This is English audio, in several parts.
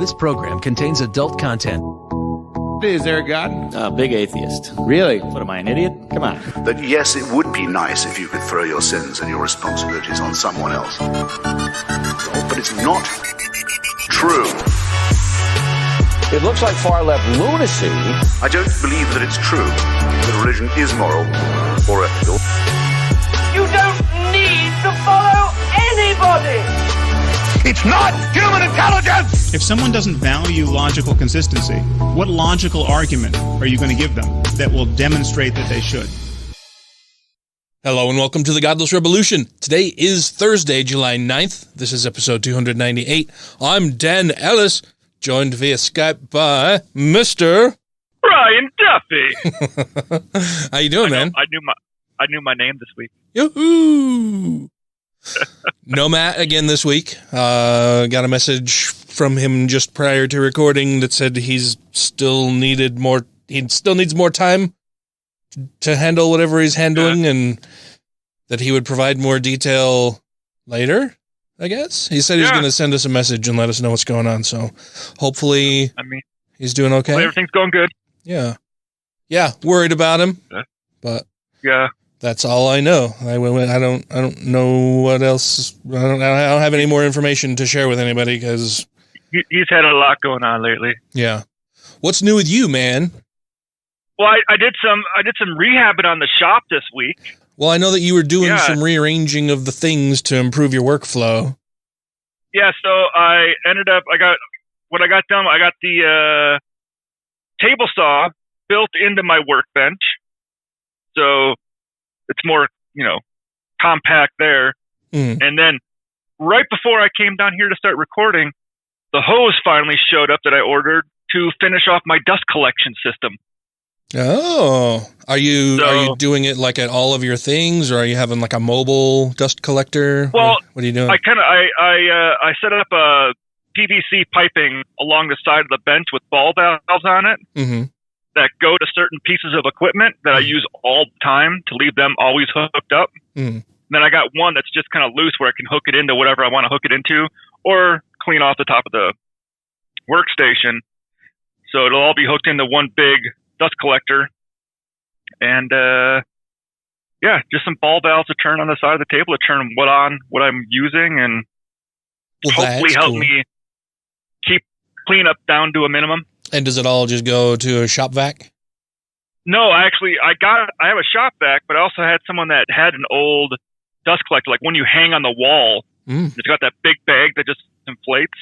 This program contains adult content. Is there a God? Big atheist. Really? What am I, an idiot? Come on. That yes, it would be nice if you could throw your sins and your responsibilities on someone else. But it's not true. It looks like far-left lunacy. I don't believe that it's true that religion is moral or ethical. You don't need to follow anybody! It's not human intelligence! If someone doesn't value logical consistency, what logical argument are you going to give them that will demonstrate that they should? Hello and welcome to the Godless Rebelution. Today is Thursday, July 9th. This is episode 298. I'm Dan Ellis, joined via Skype by Mr. Brian Duffy. How you doing, man? I knew my name this week. Yoo-hoo! No Matt again this week. Got a message from him just prior to recording that said he still needs more time to handle whatever he's handling, and that he would provide more detail later, I guess. He said he's going to send us a message and let us know what's going on, so hopefully he's doing okay. Everything's going good. Yeah. Yeah, worried about him, but that's all I know. I don't know what else. I don't have any more information to share with anybody because he's had a lot going on lately. Yeah. What's new with you, man? Well, I did some rehabbing on the shop this week. Well, I know that you were doing some rearranging of the things to improve your workflow. Yeah, so when I got done, I got the table saw built into my workbench. So it's more, compact there. And then right before I came down here to start recording, the hose finally showed up that I ordered to finish off my dust collection system. Oh, are you doing it like at all of your things, or are you having like a mobile dust collector? Well, what are you doing? I set up a PVC piping along the side of the bench with ball valves on it that go to certain pieces of equipment that I use all the time to leave them always hooked up. And then I got one that's just kind of loose where I can hook it into whatever I want to hook it into, or clean off the top of the workstation. So it'll all be hooked into one big dust collector, and just some ball valves to turn on the side of the table to turn what I'm using, and hopefully help me keep cleanup down to a minimum. And does it all just go to a shop vac? No, I have a shop vac, but I also had someone that had an old dust collector, like when you hang on the wall. It's got that big bag that just inflates.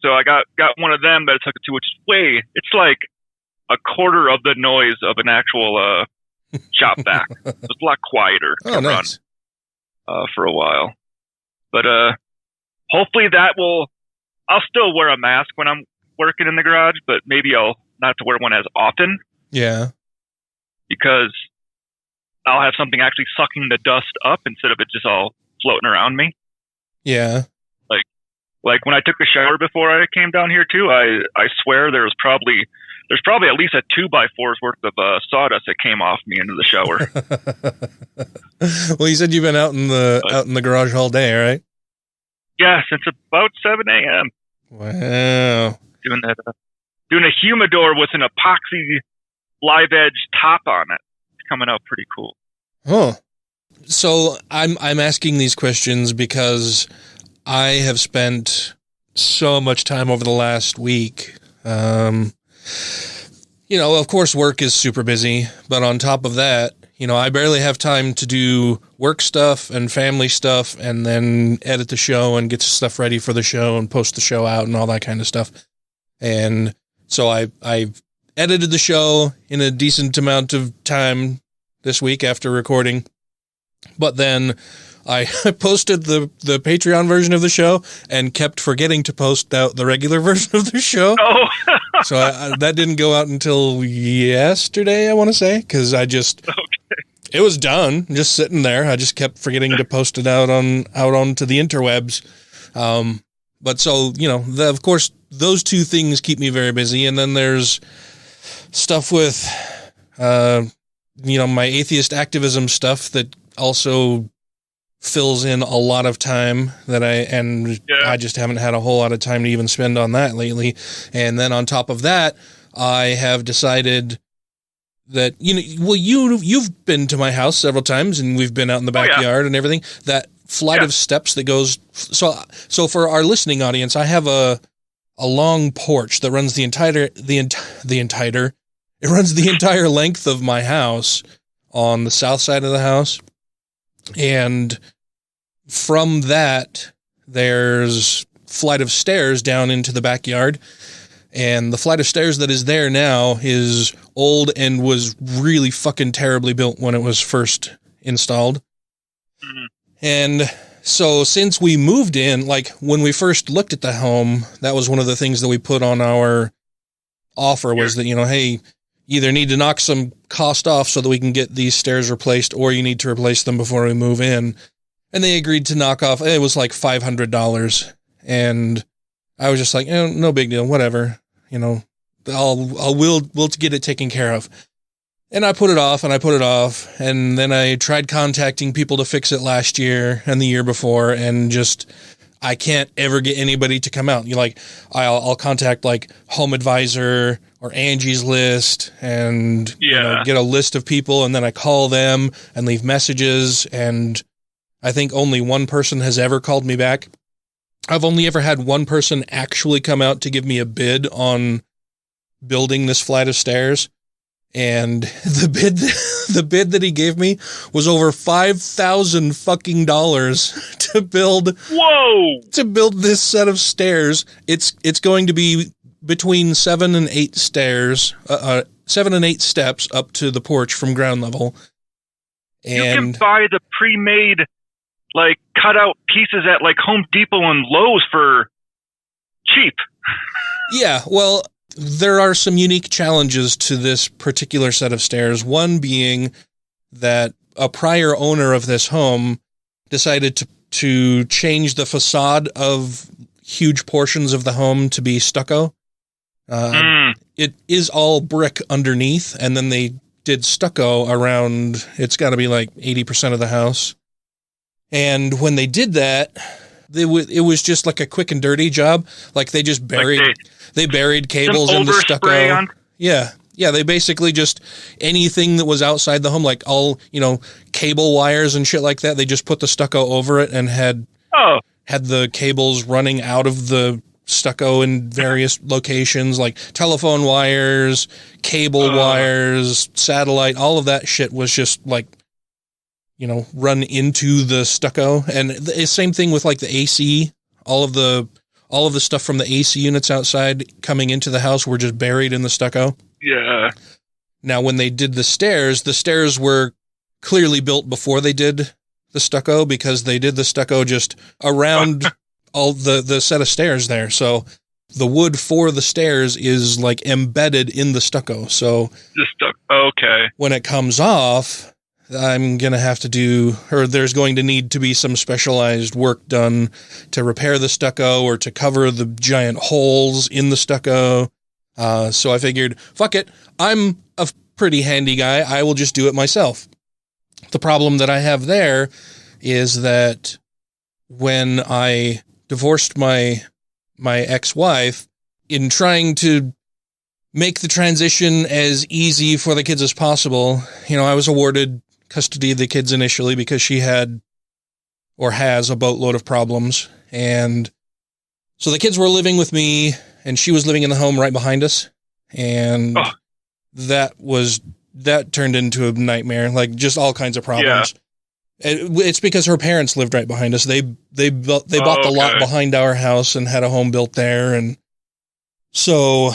So I got one of them that I took it to, which is it's like a quarter of the noise of an actual shop vac. It's a lot quieter to run for a while. But hopefully I'll still wear a mask when I'm working in the garage, but maybe I'll not have to wear one as often. Yeah. Because I'll have something actually sucking the dust up instead of it just all floating around me. Yeah. Like when I took a shower before I came down here too, I swear there's probably at least a 2x4's worth of sawdust that came off me into the shower. Well, you said you've been out in the garage all day, right? Yeah, since about 7 a.m. Wow. Doing a humidor with an epoxy live edge top on it. It's coming out pretty cool. Huh. So I'm asking these questions because I have spent so much time over the last week. Of course, work is super busy, but on top of that, I barely have time to do work stuff and family stuff and then edit the show and get stuff ready for the show and post the show out and all that kind of stuff. And so I've edited the show in a decent amount of time this week after recording, but then I posted the Patreon version of the show and kept forgetting to post out the regular version of the show. Oh. So that didn't go out until yesterday, I want to say, because it was done, just sitting there. I just kept forgetting to post it out onto the interwebs. But so, of course, those two things keep me very busy. And then there's stuff with, my atheist activism stuff that also fills in a lot of time I just haven't had a whole lot of time to even spend on that lately. And then on top of that, I have decided that, you've been to my house several times and we've been out in the backyard and everything, that flight of steps that goes. So for our listening audience, I have a long porch that runs the entire length of my house on the south side of the house. And from that, there's flight of stairs down into the backyard. And the flight of stairs that is there now is old and was really fucking terribly built when it was first installed. Mm-hmm. And so since we moved in, like when we first looked at the home, that was one of the things that we put on our offer was that, hey, either need to knock some cost off so that we can get these stairs replaced, or you need to replace them before we move in. And they agreed to knock off, it was like $500. And I was just like, no big deal, whatever. We'll get it taken care of. And I put it off, and then I tried contacting people to fix it last year and the year before, and just, I can't ever get anybody to come out. I'll contact like Home Advisor or Angie's List and get a list of people, and then I call them and leave messages, and I think only one person has ever called me back. I've only ever had one person actually come out to give me a bid on building this flight of stairs. And the bid that he gave me was over $5,000 fucking dollars to build. Whoa! To build this set of stairs. It's going to be between 7 and 8 stairs, 7 and 8 steps up to the porch from ground level. And you can buy the pre-made, like, cut-out pieces at, like, Home Depot and Lowe's for cheap. Yeah, well, there are some unique challenges to this particular set of stairs. One being that a prior owner of this home decided to change the facade of huge portions of the home to be stucco. It is all brick underneath, and then they did stucco around, it's got to be like 80% of the house. And when they did that, it was just like a quick and dirty job. Like they just buried cables in the stucco. Yeah. They basically just anything that was outside the home, like all, cable wires and shit like that. They just put the stucco over it and had the cables running out of the stucco in various locations, like telephone wires, cable wires, satellite, all of that shit was just like, run into the stucco. And the same thing with like the AC, all of the stuff from the AC units outside coming into the house were just buried in the stucco. Yeah. Now, when they did the stairs were clearly built before they did the stucco, because they did the stucco just around all the set of stairs there. So the wood for the stairs is like embedded in the stucco. So okay. When it comes off, I'm going to have to there's going to need to be some specialized work done to repair the stucco or to cover the giant holes in the stucco. So I figured, fuck it. I'm a pretty handy guy. I will just do it myself. The problem that I have there is that when I divorced my ex-wife, in trying to make the transition as easy for the kids as possible, I was awarded custody of the kids initially because she had or has a boatload of problems. And so the kids were living with me and she was living in the home right behind us. And that turned into a nightmare, like just all kinds of problems. Yeah. It's because her parents lived right behind us. They bought the lot behind our house and had a home built there. And so,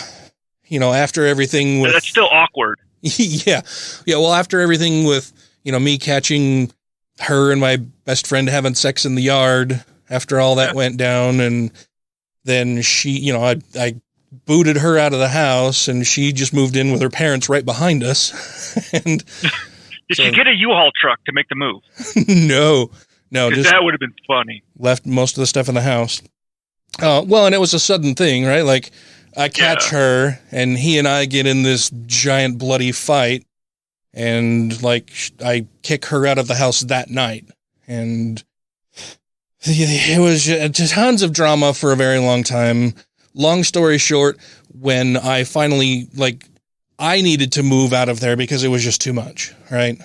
after everything that's still awkward. Yeah. Well, after everything with, me catching her and my best friend having sex in the yard after all that went down. And then she, I booted her out of the house and she just moved in with her parents right behind us. And did she get a U-Haul truck to make the move? No, just that would have been funny. Left most of the stuff in the house. Well, and it was a sudden thing, right? Like I catch her and he and I get in this giant bloody fight. And like I kick her out of the house that night, and it was tons of drama for a very long time. Long story short, when I finally, I needed to move out of there because it was just too much, right?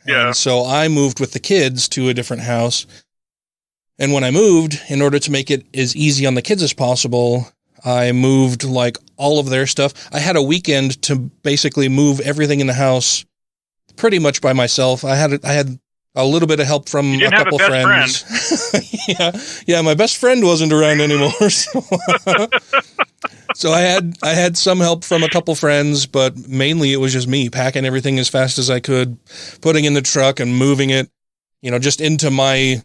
Yeah. And so I moved with the kids to a different house. And when I moved, in order to make it as easy on the kids as possible, I moved all of their stuff. I had a weekend to basically move everything in the house pretty much by myself. I had a little bit of help from a couple friends. Yeah, my best friend wasn't around anymore. So I had some help from a couple friends, but mainly it was just me packing everything as fast as I could, putting in the truck and moving it, just into my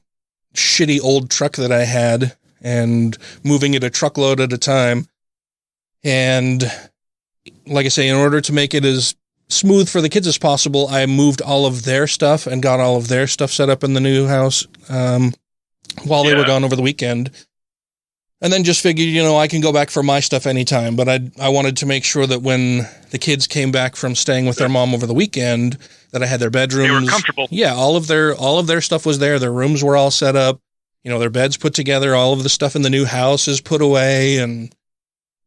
shitty old truck that I had and moving it a truckload at a time. And like I say, in order to make it as smooth for the kids as possible, I moved all of their stuff and got all of their stuff set up in the new house while they were gone over the weekend. And then just figured, I can go back for my stuff anytime. But I wanted to make sure that when the kids came back from staying with their mom over the weekend, that I had their bedrooms. They were comfortable. Yeah, all of their stuff was there. Their rooms were all set up. Their beds put together. All of the stuff in the new house is put away. And,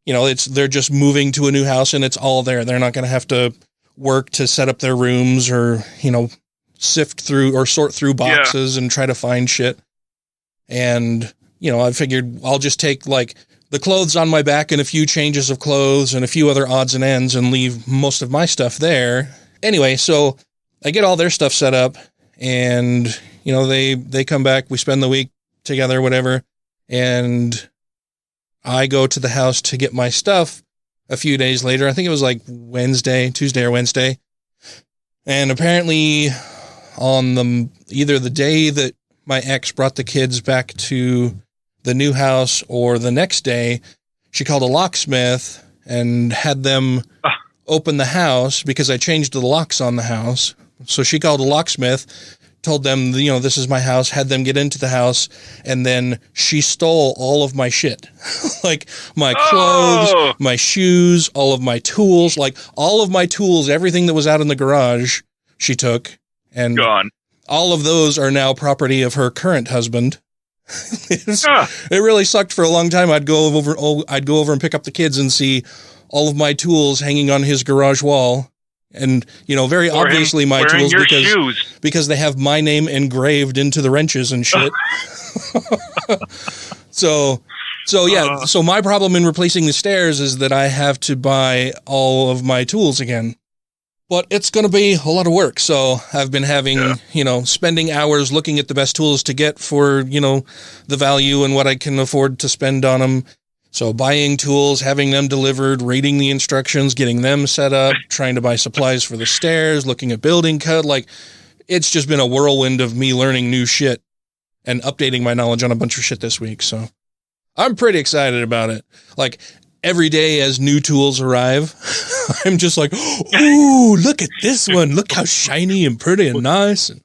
they're just moving to a new house and it's all there. They're not going to have to work to set up their rooms or, sift through or sort through boxes and try to find shit. And, I figured I'll just take the clothes on my back and a few changes of clothes and a few other odds and ends and leave most of my stuff there. Anyway, so I get all their stuff set up and, they come back, we spend the week together, whatever. And I go to the house to get my stuff a few days later. I think it was Tuesday or Wednesday. And apparently on either the day that my ex brought the kids back to the new house or the next day, she called a locksmith and had them open the house because I changed the locks on the house. So she called a locksmith, told them, this is my house, had them get into the house, and then she stole all of my shit. My clothes, my shoes, all of my tools, all of my tools, everything that was out in the garage, she took. And gone. All of those are now property of her current husband. It really sucked for a long time. I'd go over and pick up the kids and see all of my tools hanging on his garage wall. And, very obviously my tools because they have my name engraved into the wrenches and shit. So my problem in replacing the stairs is that I have to buy all of my tools again. But it's going to be a lot of work. So I've been having, spending hours looking at the best tools to get for, the value and what I can afford to spend on them. So buying tools, having them delivered, reading the instructions, getting them set up, trying to buy supplies for the stairs, looking at building code. It's just been a whirlwind of me learning new shit and updating my knowledge on a bunch of shit this week. So I'm pretty excited about it. Every day as new tools arrive, I'm just ooh, look at this one. Look how shiny and pretty and nice. And,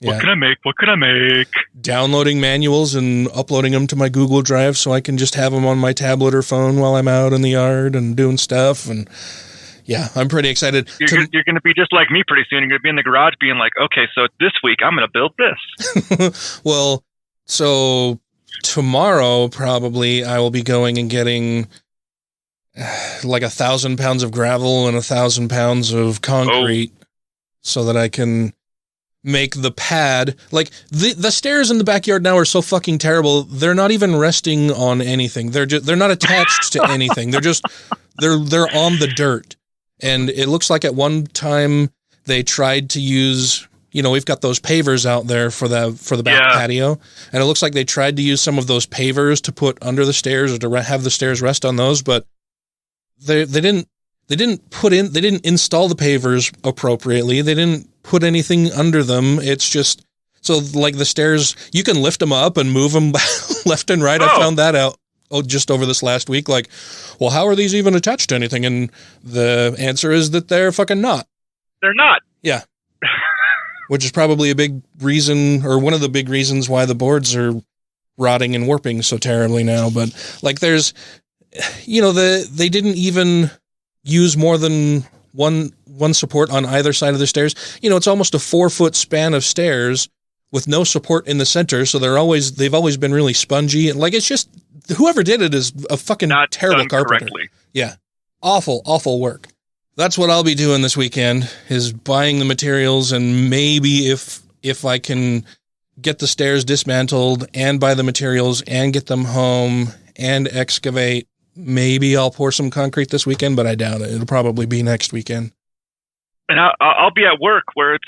What can I make? Downloading manuals and uploading them to my Google Drive so I can just have them on my tablet or phone while I'm out in the yard and doing stuff. And yeah, I'm pretty excited. You're going to be just like me pretty soon. You're going to be in the garage being like, okay, so this week I'm going to build this. Well, so tomorrow probably I will be going and getting 1,000 pounds of gravel and 1,000 pounds of concrete so that I can make the pad. The stairs in the backyard now are so fucking terrible. They're not even resting on anything. They're not attached to anything. They're on the dirt. And it looks like at one time they tried to use, we've got those pavers out there for the back patio. And it looks like they tried to use some of those pavers to put under the stairs or to have the stairs rest on those, but they didn't install the pavers appropriately. They didn't put anything under them. It's just so the stairs, you can lift them up and move them left and right. I found that out just over this last week. Well, how are these even attached to anything? And the answer is that they're fucking not. They're not. Yeah. Which is probably a big reason, or one of the big reasons why the boards are rotting and warping so terribly now. But there's, they didn't even use more than one support on either side of the stairs. It's almost a 4-foot span of stairs with no support in the center. So they've always been really spongy. And like, it's just, whoever did it is a fucking Not terrible done carpenter. correctly. Yeah. Awful work. That's what I'll be doing this weekend, is buying the materials, and maybe if I can get the stairs dismantled and buy the materials and get them home and excavate, maybe I'll pour some concrete this weekend, but I doubt it. It'll probably be next weekend. And I'll be at work where it's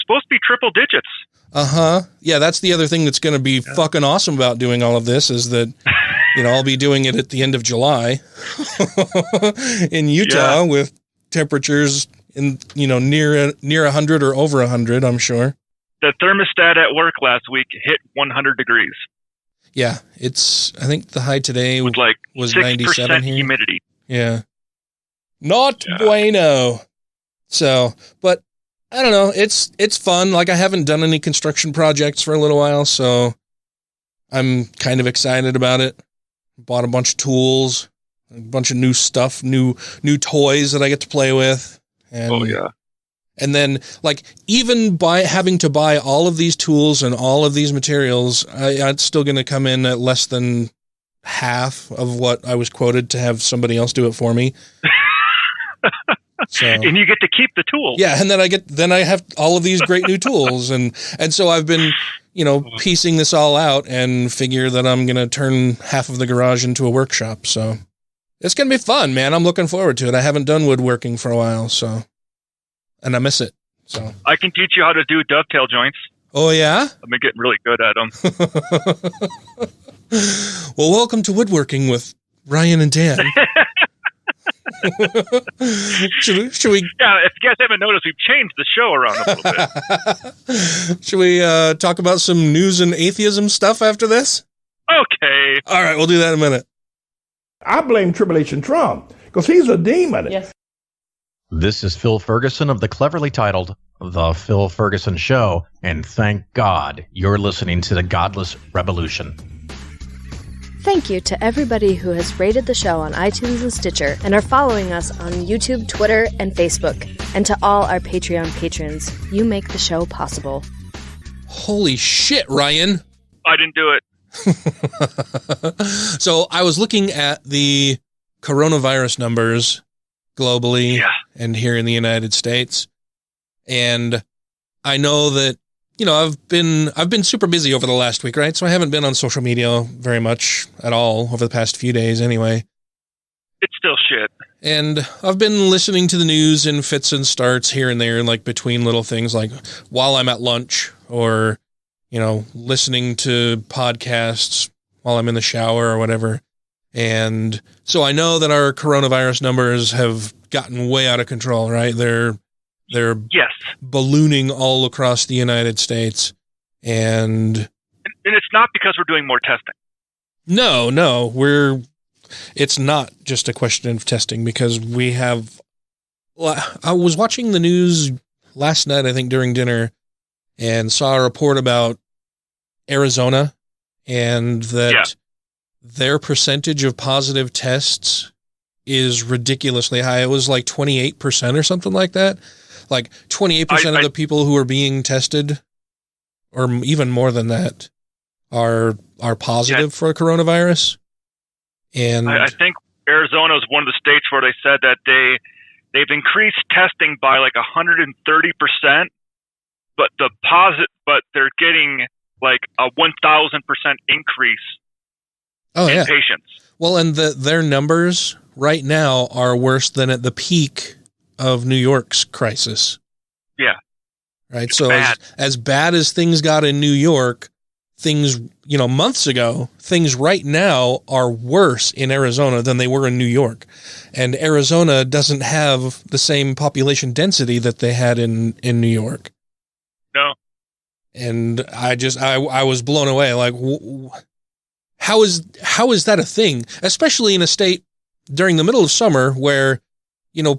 supposed to be triple digits. Uh-huh. Yeah, that's the other thing that's going to be fucking awesome about doing all of this, is that, I'll be doing it at the end of July in Utah with temperatures in, near 100 or over 100, I'm sure. The thermostat at work last week hit 100 degrees. Yeah, I think the high today with like was 97 here. humidity. Yeah. Not bueno. So, but I don't know. It's fun. Like, I haven't done any construction projects for a little while, so I'm kind of excited about it. Bought a bunch of tools, a bunch of new stuff, new toys that I get to play with. And, and then, like, even by having to buy all of these tools and all of these materials, I'm still going to come in at less than half of what I was quoted to have somebody else do it for me. So, and you get to keep the tools. Yeah, and then I have all of these great new tools, and so I've been, piecing this all out and figure that I'm going to turn half of the garage into a workshop. So it's going to be fun, man. I'm looking forward to it. I haven't done woodworking for a while, and I miss it. So I can teach you how to do dovetail joints. Oh yeah? I've been getting really good at them. Well, welcome to Woodworking with Ryan and Dan. Should we? Yeah, if you guys haven't noticed, we've changed the show around a little bit. Should we talk about some news and atheism stuff after this? Okay. All right, we'll do that in a minute. I blame Tribulation Trump because he's a demon. Yes. This is Phil Ferguson of the cleverly titled The Phil Ferguson Show, and thank God you're listening to the Godless Rebelution. Thank you to everybody who has rated the show on iTunes and Stitcher and are following us on YouTube, Twitter, and Facebook. And to all our Patreon patrons, you make the show possible. Holy shit, Ryan. I didn't do it. So I was looking at the coronavirus numbers globally and here in the United States. And I know that, I've been super busy over the last week, right? So I haven't been on social media very much at all over the past few days anyway. It's still shit. And I've been listening to the news in fits and starts here and there, like between little things, like while I'm at lunch or, listening to podcasts while I'm in the shower or whatever. And so I know that our coronavirus numbers have gotten way out of control, right? They're ballooning all across the United States. And it's not because we're doing more testing. No, it's not just a question of testing, because I was watching the news last night, I think during dinner, and saw a report about Arizona and that their percentage of positive tests is ridiculously high. It was like 28% or something like that. Like 28% of the people who are being tested, or even more than that, are positive for coronavirus. And I think Arizona is one of the states where they said that they've increased testing by like 130%, but they're getting like a 1,000% increase in patients. Well, and their numbers right now are worse than at the peak of New York's crisis. Yeah. Right. So as bad as things got in New York, things, months ago, things right now are worse in Arizona than they were in New York. And Arizona doesn't have the same population density that they had in New York. No. And I was blown away. Like, how is that a thing? Especially in a state during the middle of summer where,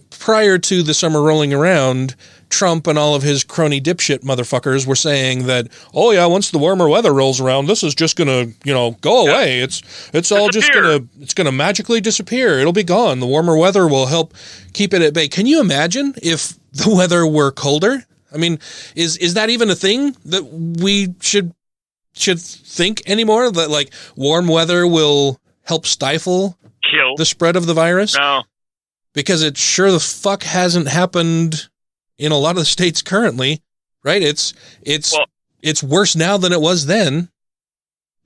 prior to the summer rolling around, Trump and all of his crony dipshit motherfuckers were saying that, oh yeah, once the warmer weather rolls around, this is just going to, go away. It's all just going to magically disappear. It'll be gone. The warmer weather will help keep it at bay. Can you imagine if the weather were colder? I mean, is that even a thing that we should think anymore? That like warm weather will help stifle kill the spread of the virus? No. Because it sure the fuck hasn't happened in a lot of the states currently, right? It's worse now than it was then.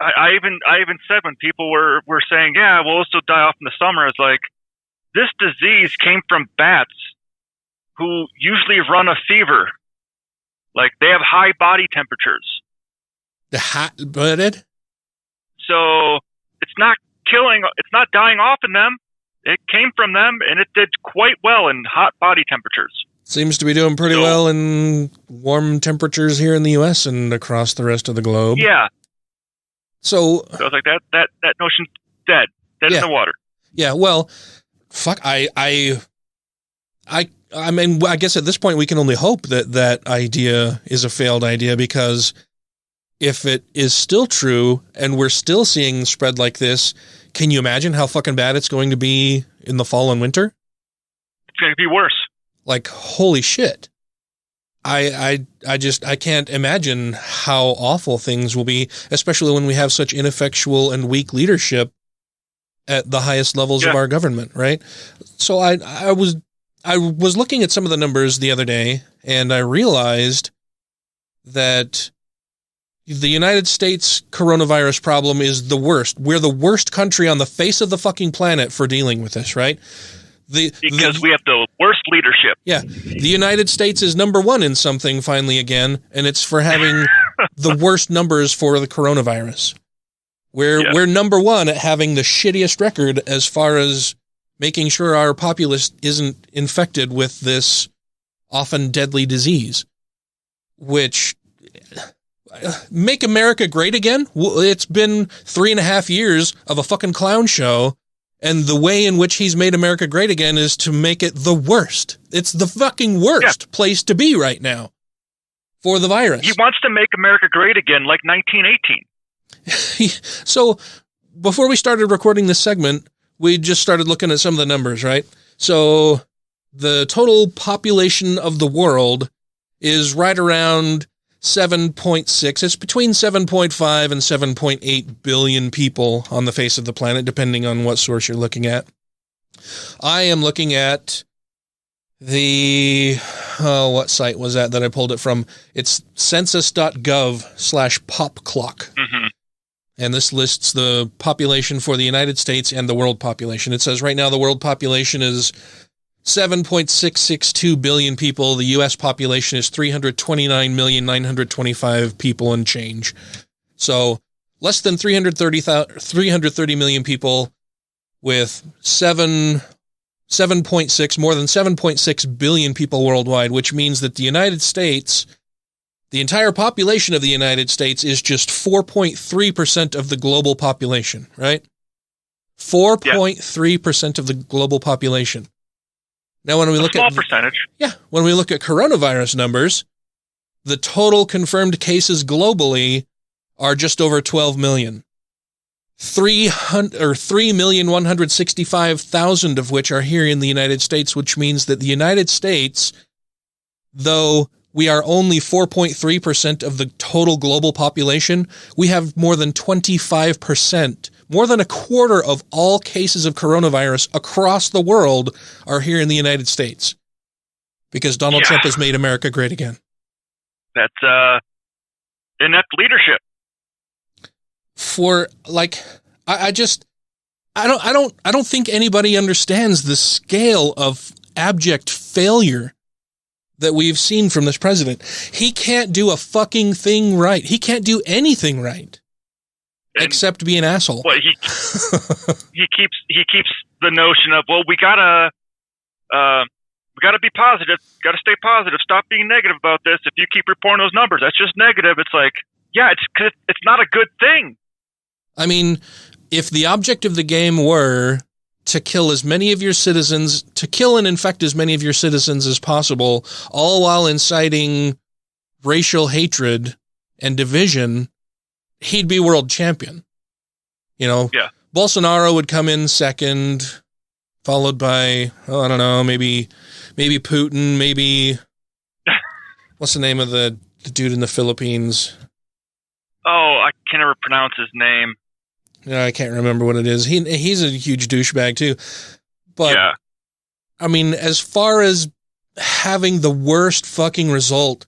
I even said when people were saying, yeah, we'll also die off in the summer, it's like, this disease came from bats who usually run a fever. Like, they have high body temperatures. So it's not dying off in them. It came from them, and it did quite well in hot body temperatures. Seems to be doing pretty well in warm temperatures here in the U.S. and across the rest of the globe. Yeah. So I was like, that notion's dead in the water. Yeah, well, fuck, I mean, I guess at this point we can only hope that idea is a failed idea, because if it is still true and we're still seeing spread like this, can you imagine how fucking bad it's going to be in the fall and winter? It's going to be worse. Like, holy shit. I can't imagine how awful things will be, especially when we have such ineffectual and weak leadership at the highest levels of our government, right? So I was looking at some of the numbers the other day, and I realized that the United States coronavirus problem is the worst. We're the worst country on the face of the fucking planet for dealing with this, right? Because we have the worst leadership. Yeah. The United States is number one in something finally again, and it's for having the worst numbers for the coronavirus. We're number one at having the shittiest record as far as making sure our populace isn't infected with this often deadly disease, which make America great again. It's been 3.5 years of a fucking clown show. And the way in which he's made America great again is to make it the worst. It's the fucking worst place to be right now for the virus. He wants to make America great again like 1918. So before we started recording this segment, we just started looking at some of the numbers, right? So the total population of the world is right around 7.6. It's between 7.5 and 7.8 billion people on the face of the planet, depending on what source you're looking at. I am looking at what site was that I pulled it from? It's census.gov/popclock. Mm-hmm. And this lists the population for the United States and the world population. It says right now the world population is 7.662 billion people. The U.S. population is 329,925 people and change. So less than 330 million people with 7.6, more than 7.6 billion people worldwide, which means that the United States, the entire population of the United States is just 4.3% of the global population, right? 4.3% of the global population. Now, when we look at percentage. Yeah, when we look at coronavirus numbers, the total confirmed cases globally are just over 12 million. 3,165,000 of which are here in the United States, which means that the United States, though we are only 4.3% of the total global population, we have more than 25%. More than a quarter of all cases of coronavirus across the world are here in the United States because Donald Trump has made America great again. That's inept leadership. For like, I don't think anybody understands the scale of abject failure that we've seen from this president. He can't do a fucking thing right. He can't do anything right. Except be an asshole. Well, he keeps the notion of, well, we gotta be positive, gotta stay positive, stop being negative about this. If you keep reporting those numbers, that's just negative. It's like, yeah, it's not a good thing. I mean, if the object of the game were to kill as many of your citizens, to kill and infect as many of your citizens as possible, all while inciting racial hatred and division, he'd be world champion. You know, Bolsonaro would come in second, followed by, I don't know, maybe Putin, maybe What's the name of the dude in the Philippines? Oh, I can never pronounce his name. No, I can't remember what it is. He's a huge douchebag too. But yeah. I mean, as far as having the worst fucking result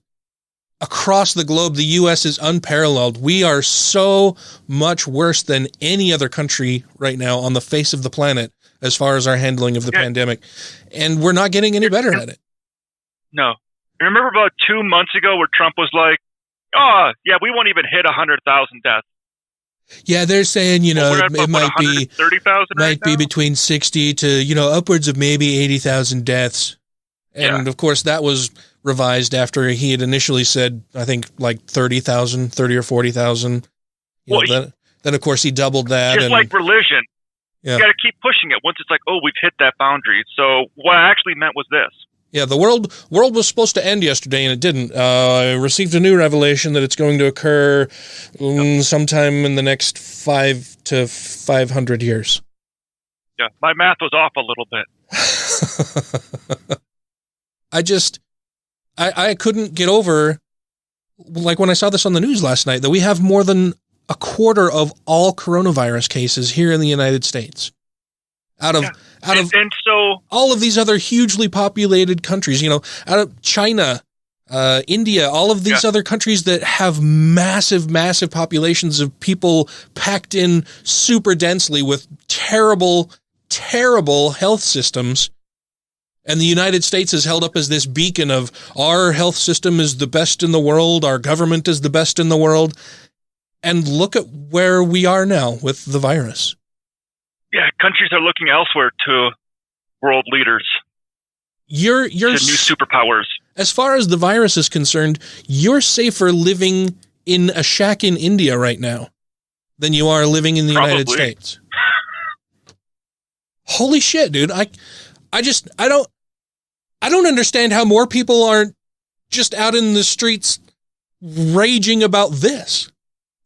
across the globe, the U.S. is unparalleled. We are so much worse than any other country right now on the face of the planet as far as our handling of the pandemic. And we're not getting any better at it. No. I remember about 2 months ago where Trump was like, oh, yeah, we won't even hit 100,000 deaths. Yeah, they're saying, it might be 30,000 might be between 60 to, upwards of maybe 80,000 deaths. And of course that was revised after he had initially said, I think like 30 or 40,000. Then of course he doubled that. Just like religion. Yeah. You got to keep pushing it. Once it's like, oh, we've hit that boundary. So what I actually meant was this. Yeah, the world was supposed to end yesterday, and it didn't. I received a new revelation that it's going to occur sometime in the next 5 to 500 years. Yeah, my math was off a little bit. I couldn't get over, like when I saw this on the news last night, that we have more than a quarter of all coronavirus cases here in the United States. Out of all of these other hugely populated countries, out of China, India, all of these other countries that have massive, massive populations of people packed in super densely with terrible, terrible health systems. And the United States is held up as this beacon of our health system is the best in the world. Our government is the best in the world. And look at where we are now with the virus. Yeah, countries are looking elsewhere to world leaders. You're to new superpowers. As far as the virus is concerned, you're safer living in a shack in India right now than you are living in the United States. Holy shit, dude. I don't understand how more people aren't just out in the streets raging about this.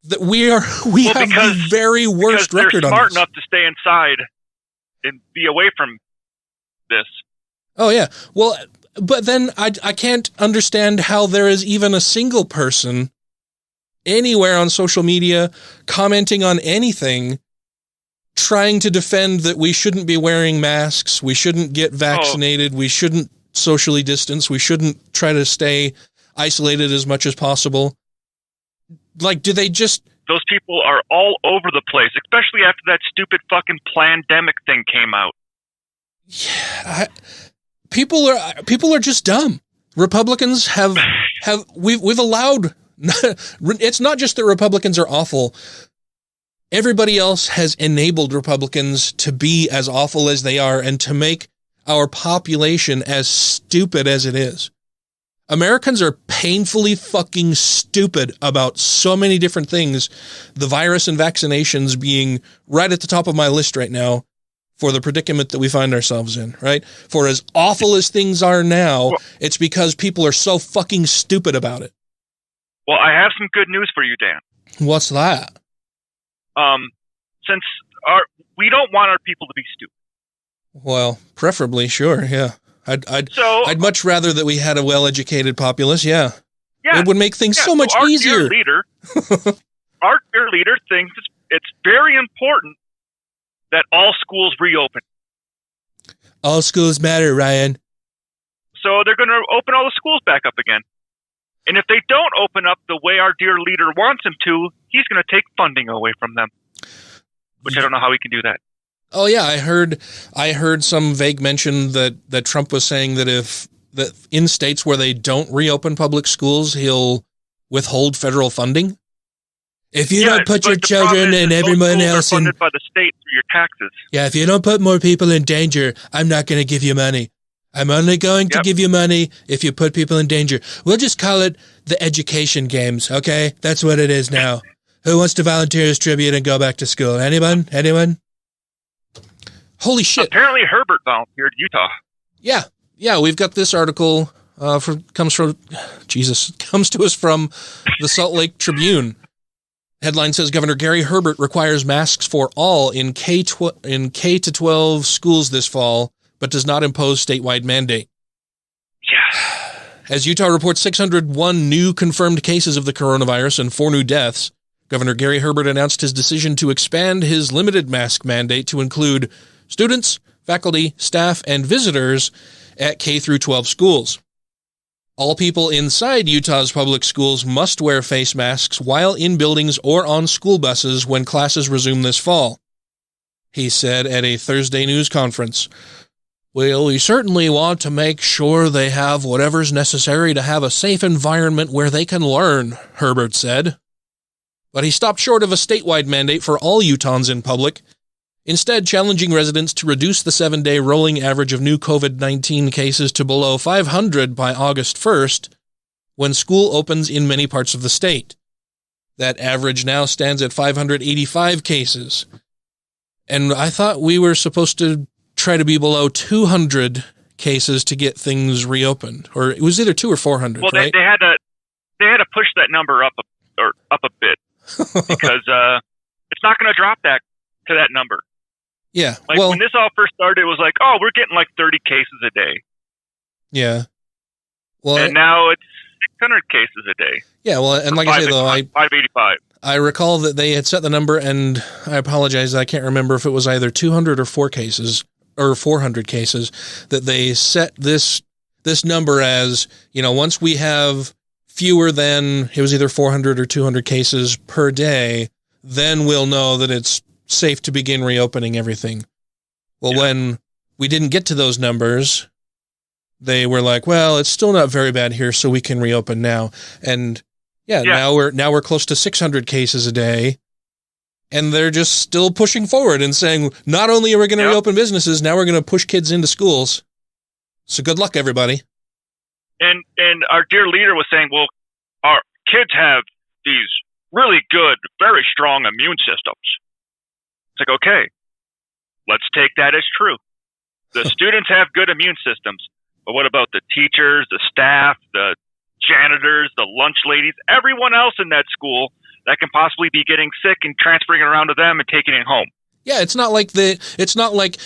That we have the very worst record on this. They're smart enough to stay inside and be away from this. Oh, yeah. Well, but then I can't understand how there is even a single person anywhere on social media commenting on anything trying to defend that we shouldn't be wearing masks, we shouldn't get vaccinated, we shouldn't socially distance, we shouldn't try to stay isolated as much as possible. Like, do they just... Those people are all over the place, especially after that stupid fucking plandemic thing came out. Yeah, people are just dumb. Republicans we've allowed... It's not just that Republicans are awful. Everybody else has enabled Republicans to be as awful as they are and to make our population as stupid as it is. Americans are painfully fucking stupid about so many different things, the virus and vaccinations being right at the top of my list right now for the predicament that we find ourselves in, right? For as awful as things are now, it's because people are so fucking stupid about it. Well, I have some good news for you, Dan. What's that? Since we don't want our people to be stupid. Well, preferably, sure, yeah. I'd much rather that we had a well-educated populace. Yeah, it would make things so much easier. Our dear leader thinks it's very important that all schools reopen. All schools matter, Ryan. So they're going to open all the schools back up again. And if they don't open up the way our dear leader wants them to, he's going to take funding away from them. Which I don't know how he can do that. Oh yeah, I heard some vague mention that Trump was saying that in states where they don't reopen public schools, he'll withhold federal funding. If you don't put your children and everyone else in, funded by the state through your taxes. Yeah, if you don't put more people in danger, I'm not going to give you money. I'm only going to give you money if you put people in danger. We'll just call it the education games, okay? That's what it is now. Who wants to volunteer as tribute and go back to school? Anyone? Holy shit. Apparently Herbert volunteered Utah. Yeah, we've got this article comes to us from the Salt Lake Tribune. Headline says Governor Gary Herbert requires masks for all in K to 12 schools this fall, but does not impose statewide mandate. As Utah reports 601 new confirmed cases of the coronavirus and 4 new deaths, Governor Gary Herbert announced his decision to expand his limited mask mandate to include students, faculty, staff, and visitors at K through 12 schools. All people inside Utah's public schools must wear face masks while in buildings or on school buses when classes resume this fall, he said at a Thursday news conference. Well, we certainly want to make sure they have whatever's necessary to have a safe environment where they can learn, Herbert said. But he stopped short of a statewide mandate for all Utahns in public, instead challenging residents to reduce the 7-day rolling average of new COVID-19 cases to below 500 by August 1st, when school opens in many parts of the state. That average now stands at 585 cases. And I thought we were supposed to try to be below 200 cases to get things reopened. Or it was either 200 or 400, well, right? They had to push that number up a bit because it's not going to drop that to that number. Yeah. Like when this all first started, it was like, oh, we're getting like 30 cases a day. Yeah. Well, and now it's 600 cases a day. Yeah. Well, and like I say, though, 585. I recall that they had set the number, and I apologize, I can't remember if it was either 200 or 400 cases that they set this number as, once we have fewer than, it was either 400 or 200 cases per day, then we'll know that it's safe to begin reopening everything. Well, when we didn't get to those numbers, they were like, well, it's still not very bad here, so we can reopen now. And now we're close to 600 cases a day, and they're just still pushing forward and saying, not only are we going to reopen businesses, now we're going to push kids into schools. So good luck, everybody. And our dear leader was saying, well, our kids have these really good, very strong immune systems. It's like, okay, let's take that as true. The students have good immune systems, but what about the teachers, the staff, the janitors, the lunch ladies, everyone else in that school that can possibly be getting sick and transferring it around to them and taking it home? Yeah, it's not like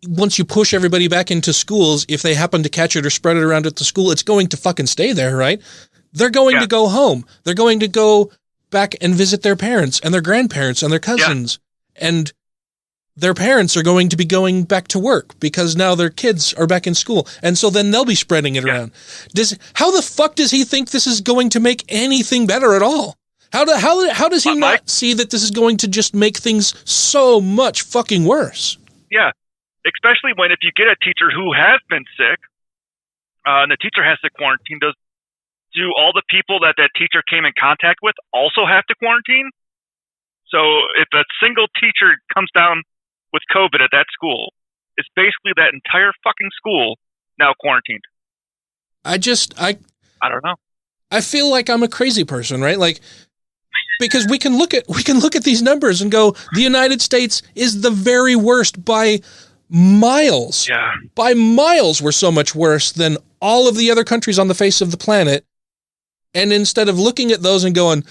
once you push everybody back into schools, if they happen to catch it or spread it around at the school, it's going to fucking stay there, right? They're going to go home. They're going to go back and visit their parents and their grandparents and their cousins. And their parents are going to be going back to work because now their kids are back in school. And so then they'll be spreading it around. How the fuck does he think this is going to make anything better at all? How does he not see that this is going to just make things so much fucking worse? Yeah. Especially when if you get a teacher who has been sick, and the teacher has to quarantine, do all the people that teacher came in contact with also have to quarantine? So if a single teacher comes down with COVID at that school, it's basically that entire fucking school now quarantined. I don't know. I feel like I'm a crazy person, right? Like, because we can look at these numbers and go, the United States is the very worst by miles. Yeah. By miles, we're so much worse than all of the other countries on the face of the planet. And instead of looking at those and going,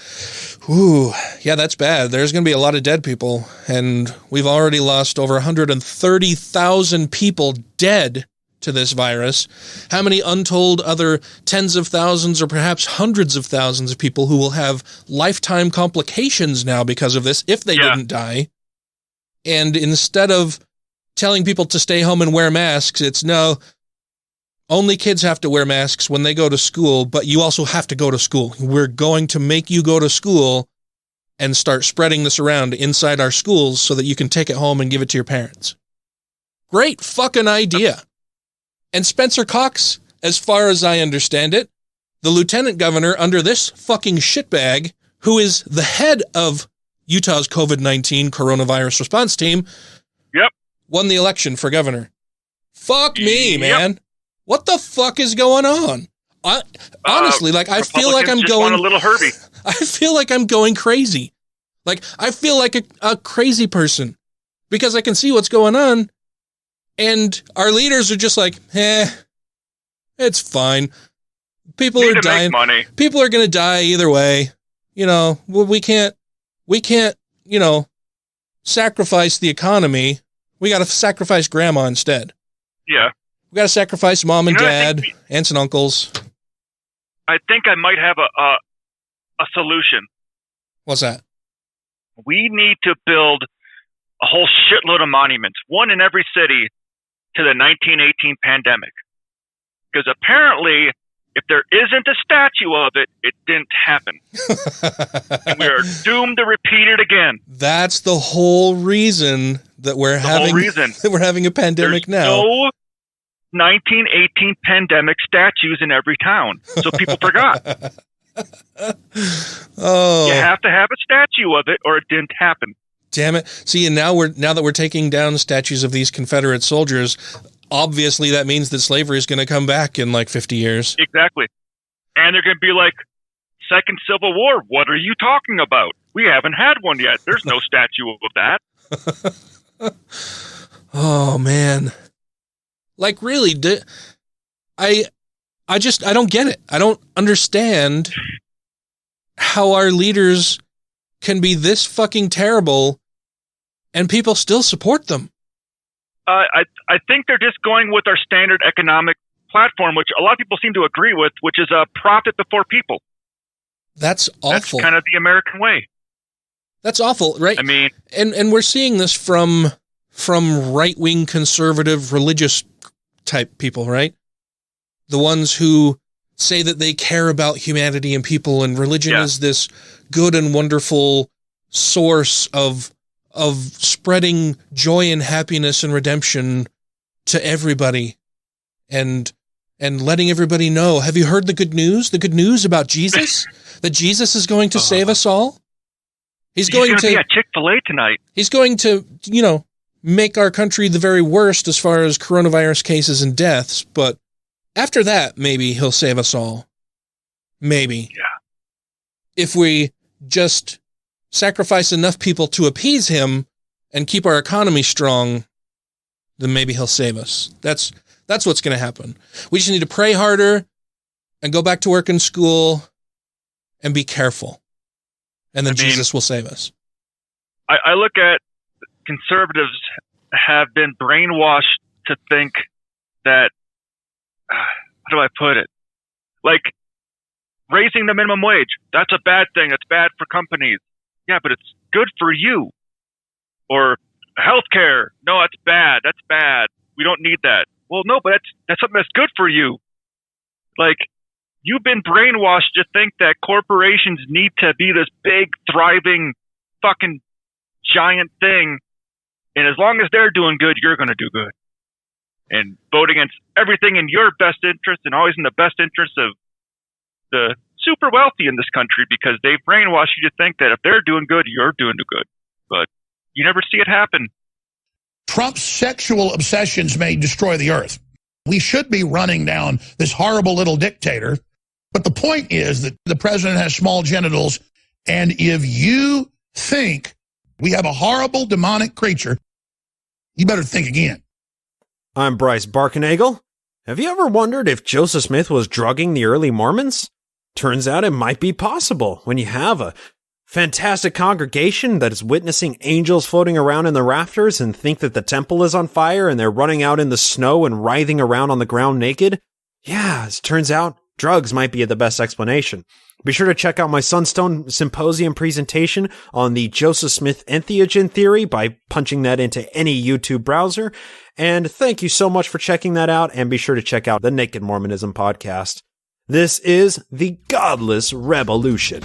ooh, yeah, that's bad. There's going to be a lot of dead people. And we've already lost over 130,000 people dead to this virus. How many untold other tens of thousands or perhaps hundreds of thousands of people who will have lifetime complications now because of this if they didn't die? And instead of telling people to stay home and wear masks, it's no, only kids have to wear masks when they go to school, but you also have to go to school. We're going to make you go to school and start spreading this around inside our schools so that you can take it home and give it to your parents. Great fucking idea. And Spencer Cox, as far as I understand it, the lieutenant governor under this fucking shitbag, who is the head of Utah's COVID-19 coronavirus response team, won the election for governor. Fuck me, man. What the fuck is going on? Honestly, I feel like I'm going a little Herbie. I feel like I'm going crazy. Like, I feel like a crazy person because I can see what's going on. And our leaders are just like, it's fine. People are dying. Money. People are going to die either way. We can't, sacrifice the economy. We got to sacrifice grandma instead. Yeah. We got to sacrifice mom and dad, aunts and uncles. I think I might have a solution. What's that? We need to build a whole shitload of monuments, one in every city, to the 1918 pandemic. Because apparently, if there isn't a statue of it, it didn't happen. And we are doomed to repeat it again. That's the whole reason that we're having a pandemic There's now. No 1918 pandemic statues in every town, so people forgot. Oh, you have to have a statue of it, or it didn't happen. Damn it! See, and now that we're taking down statues of these Confederate soldiers, obviously that means that slavery is going to come back in like 50 years. Exactly, and they're going to be like, Second Civil War. What are you talking about? We haven't had one yet. There's no statue of that. Oh man. Like, really, I don't get it. I don't understand how our leaders can be this fucking terrible and people still support them. I think they're just going with our standard economic platform, which a lot of people seem to agree with, which is profit before people. That's awful. That's kind of the American way. That's awful, right? I mean, and we're seeing this from right-wing conservative religious type people, right? The ones who say that they care about humanity and people, and religion is this good and wonderful source of spreading joy and happiness and redemption to everybody, and letting everybody know. Have you heard the good news? The good news about Jesus? That Jesus is going to save us all? He's going to be at Chick-fil-A tonight. He's going to, make our country the very worst as far as coronavirus cases and deaths, but after that, maybe he'll save us all. Maybe. Yeah. If we just sacrifice enough people to appease him and keep our economy strong, then maybe he'll save us. That's what's going to happen. We just need to pray harder and go back to work and school and be careful. And then Jesus will save us. I look at conservatives have been brainwashed to think that, how do I put it? Like, raising the minimum wage, that's a bad thing. It's bad for companies. Yeah, but it's good for you. Or healthcare, no, that's bad. That's bad. We don't need that. Well, no, but that's something that's good for you. Like, you've been brainwashed to think that corporations need to be this big, thriving, fucking giant thing. And as long as they're doing good, you're going to do good. And vote against everything in your best interest and always in the best interest of the super wealthy in this country, because they've brainwashed you to think that if they're doing good, you're doing good. But you never see it happen. Trump's sexual obsessions may destroy the earth. We should be running down this horrible little dictator. But the point is that the president has small genitals. And if you think we have a horrible demonic creature, you better think again. I'm Bryce Barkenagel. Have you ever wondered if Joseph Smith was drugging the early Mormons? Turns out it might be possible when you have a fantastic congregation that is witnessing angels floating around in the rafters and think that the temple is on fire and they're running out in the snow and writhing around on the ground naked. Yeah, as it turns out, drugs might be the best explanation. Be sure to check out my Sunstone Symposium presentation on the Joseph Smith entheogen theory by punching that into any YouTube browser. And thank you so much for checking that out, and be sure to check out the Naked Mormonism podcast. This is the Godless Rebelution.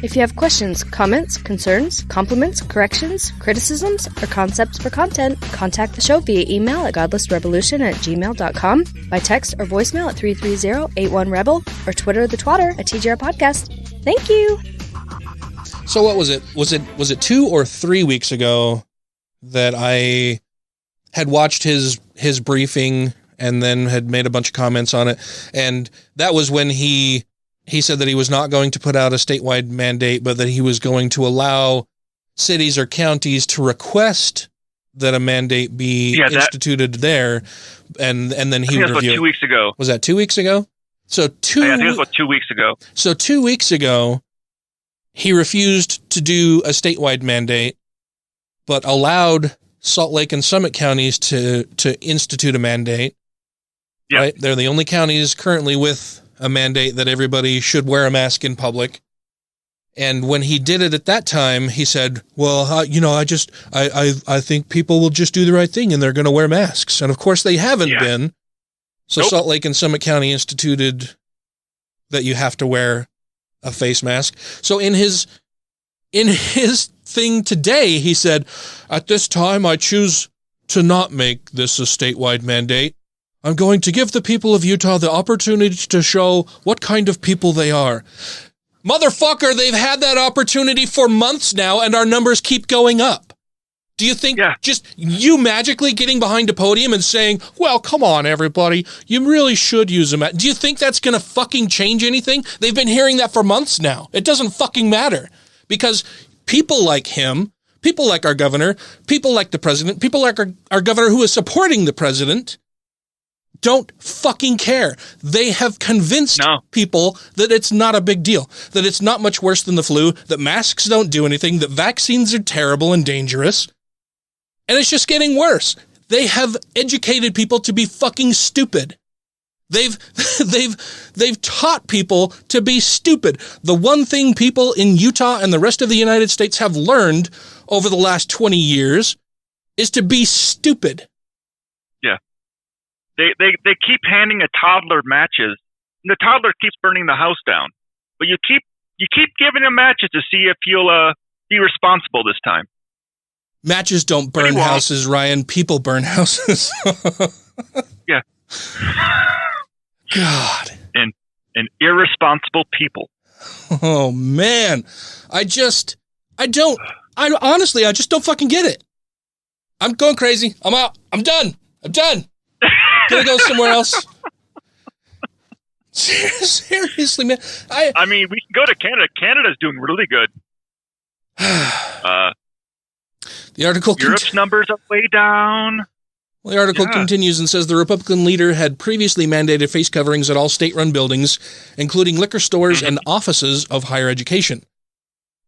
If you have questions, comments, concerns, compliments, corrections, criticisms, or concepts for content, contact the show via email at godlessrebelution@gmail.com, by text or voicemail at 330-81-REBEL, or Twitter the Twatter at TGR Podcast. Thank you! So what was it? Was it 2 or 3 weeks ago that I had watched his briefing and then had made a bunch of comments on it? And that was when he said that he was not going to put out a statewide mandate, but that he was going to allow cities or counties to request that a mandate be instituted there, and then he would review it. 2 weeks ago. Was that 2 weeks ago? So I think it was about 2 weeks ago. So 2 weeks ago, he refused to do a statewide mandate, but allowed Salt Lake and Summit counties to institute a mandate. Yeah. Right? They're the only counties currently with a mandate that everybody should wear a mask in public. And when he did it at that time, he said, well, I think people will just do the right thing and they're going to wear masks. And of course they haven't been. So Salt Lake and Summit County instituted that you have to wear a face mask. So in his thing today, he said, at this time, I choose to not make this a statewide mandate. I'm going to give the people of Utah the opportunity to show what kind of people they are. Motherfucker, they've had that opportunity for months now, and our numbers keep going up. Do you think just you magically getting behind a podium and saying, well, come on, everybody, you really should use them? Do you think that's going to fucking change anything? They've been hearing that for months now. It doesn't fucking matter. Because people like him, people like our governor, people like the president, people like our governor who is supporting the president, don't fucking care. They have convinced people that it's not a big deal, that it's not much worse than the flu, that masks don't do anything, that vaccines are terrible and dangerous. And it's just getting worse. They have educated people to be fucking stupid. They've taught people to be stupid. The one thing people in Utah and the rest of the United States have learned over the last 20 years is to be stupid. Yeah. They keep handing a toddler matches, and the toddler keeps burning the house down. But you keep giving him matches to see if you'll be responsible this time. Matches don't burn houses, Ryan. People burn houses. Yeah. God. And irresponsible people. Oh, man. I honestly just don't fucking get it. I'm going crazy. I'm out. I'm done. Gonna go somewhere else. Seriously, man. I mean, we can go to Canada. Canada's doing really good. The article Europe's numbers are way down. Well, the article continues and says the Republican leader had previously mandated face coverings at all state-run buildings, including liquor stores and offices of higher education.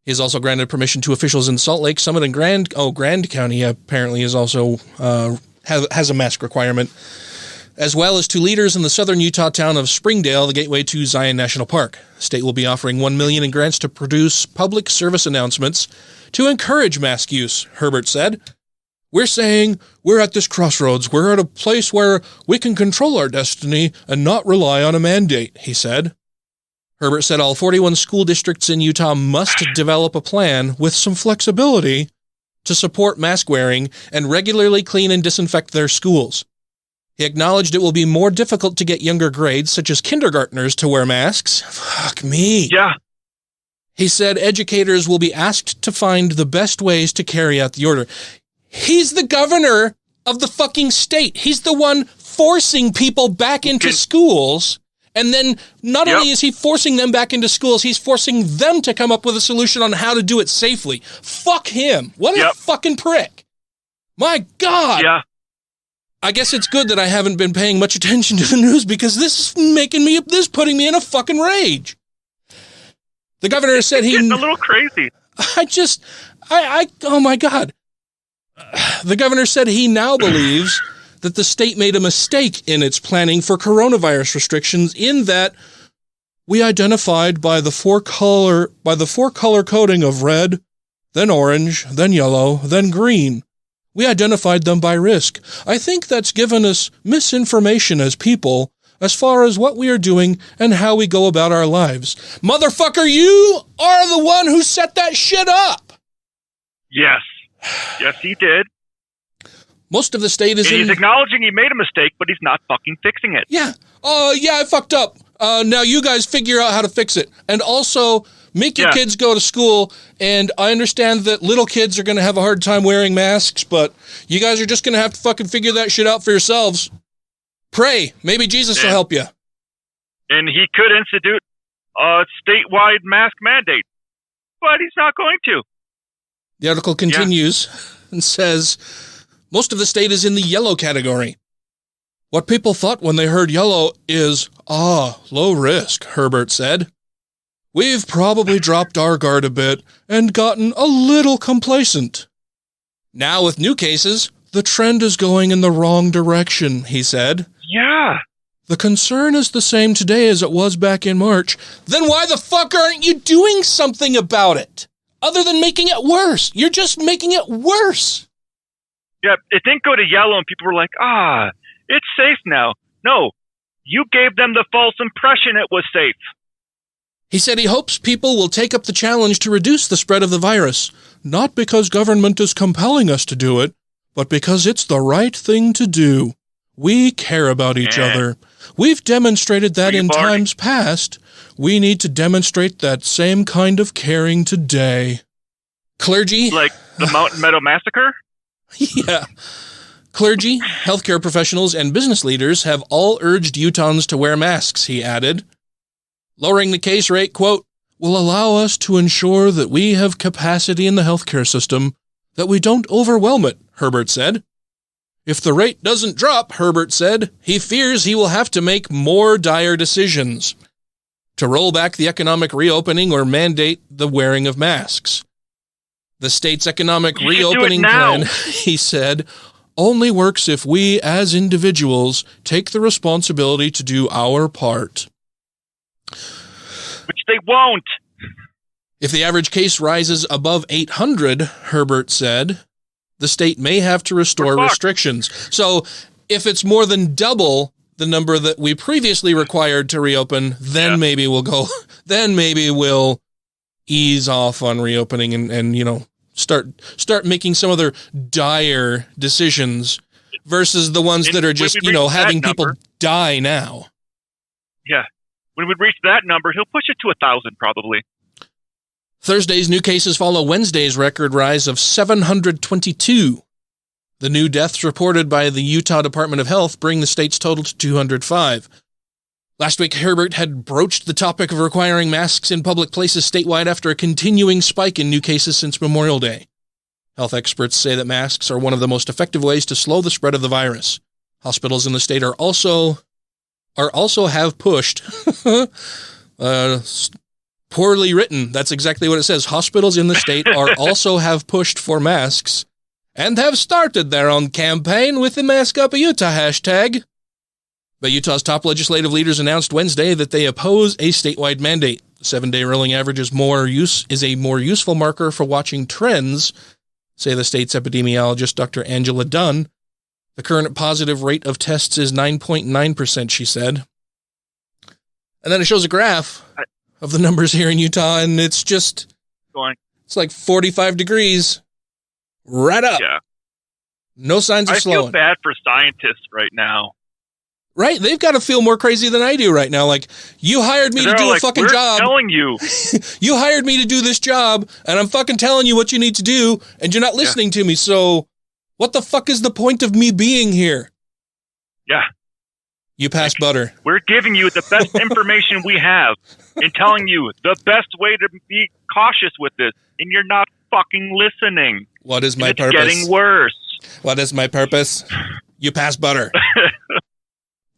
He has also granted permission to officials in Salt Lake, Summit, and Grand County apparently is also has a mask requirement, as well as to leaders in the southern Utah town of Springdale, the gateway to Zion National Park. The state will be offering $1 million in grants to produce public service announcements to encourage mask use, Herbert said. We're saying we're at this crossroads. We're at a place where we can control our destiny and not rely on a mandate, he said. Herbert said all 41 school districts in Utah must develop a plan with some flexibility to support mask wearing and regularly clean and disinfect their schools. He acknowledged it will be more difficult to get younger grades, such as kindergartners, to wear masks. Fuck me. Yeah. He said educators will be asked to find the best ways to carry out the order. He's the governor of the fucking state. He's the one forcing people back into schools. And then not only is he forcing them back into schools, he's forcing them to come up with a solution on how to do it safely. Fuck him. What a fucking prick. My God. Yeah. I guess it's good that I haven't been paying much attention to the news because this is putting me in a fucking rage. The governor said It's getting a little crazy. Oh my God. The governor said he now believes that the state made a mistake in its planning for coronavirus restrictions in that we identified by the four color coding of red, then orange, then yellow, then green. We identified them by risk. I think that's given us misinformation as people as far as what we are doing and how we go about our lives. Motherfucker, you are the one who set that shit up. Yes. Yes, he did. Most of the state is He's acknowledging he made a mistake, but he's not fucking fixing it. Yeah. Oh, yeah, I fucked up. Now you guys figure out how to fix it. And also, make your kids go to school. And I understand that little kids are going to have a hard time wearing masks, but you guys are just going to have to fucking figure that shit out for yourselves. Pray. Maybe Jesus will help you. And he could institute a statewide mask mandate, but he's not going to. The article continues and says, most of the state is in the yellow category. What people thought when they heard yellow is, low risk, Herbert said. We've probably dropped our guard a bit and gotten a little complacent. Now with new cases, the trend is going in the wrong direction, he said. Yeah. The concern is the same today as it was back in March. Then why the fuck aren't you doing something about it? Other than making it worse. You're just making it worse. Yeah, it didn't go to yellow and people were like, it's safe now. No, you gave them the false impression it was safe. He said he hopes people will take up the challenge to reduce the spread of the virus, not because government is compelling us to do it, but because it's the right thing to do. We care about each other. We've demonstrated that in times past. We need to demonstrate that same kind of caring today. Clergy? Like the Mountain Meadow Massacre? Yeah. Clergy, healthcare professionals, and business leaders have all urged Utahns to wear masks, he added. Lowering the case rate, quote, will allow us to ensure that we have capacity in the healthcare system, that we don't overwhelm it, Herbert said. If the rate doesn't drop, Herbert said, he fears he will have to make more dire decisions to roll back the economic reopening or mandate the wearing of masks. The state's economic reopening plan, he said, only works if we as individuals take the responsibility to do our part. Which they won't. If the average case rises above 800, Herbert said, the state may have to restore restrictions. So if it's more than double the number that we previously required to reopen, then maybe we'll go, then maybe we'll ease off on reopening and you know, start making some other dire decisions versus the ones that are just, you know, having people die now. Yeah. When we reach that number, he'll push it to 1,000 probably. Thursday's new cases follow Wednesday's record rise of 722. The new deaths reported by the Utah Department of Health bring the state's total to 205. Last week, Herbert had broached the topic of requiring masks in public places statewide after a continuing spike in new cases since Memorial Day. Health experts say that masks are one of the most effective ways to slow the spread of the virus. Hospitals in the state are also have pushed poorly written. That's exactly what it says. Hospitals in the state are also have pushed for masks and have started their own campaign with the Mask Up Utah hashtag. But Utah's top legislative leaders announced Wednesday that they oppose a statewide mandate. The 7-day rolling average is a more useful marker for watching trends, say the state's epidemiologist, Dr. Angela Dunn. The current positive rate of tests is 9.9%, she said. And then it shows a graph of the numbers here in Utah, and it's just, it's like 45 degrees right up. Yeah. No signs of slowing. I feel bad for scientists right now. Right? They've got to feel more crazy than I do right now. Like, you hired me to do a fucking job. We're telling you. You hired me to do this job, and I'm fucking telling you what you need to do, and you're not listening to me, so what the fuck is the point of me being here? Yeah. You pass butter. We're giving you the best information we have and telling you the best way to be cautious with this, and you're not fucking listening. What is my purpose? It's getting worse. What is my purpose? You pass butter.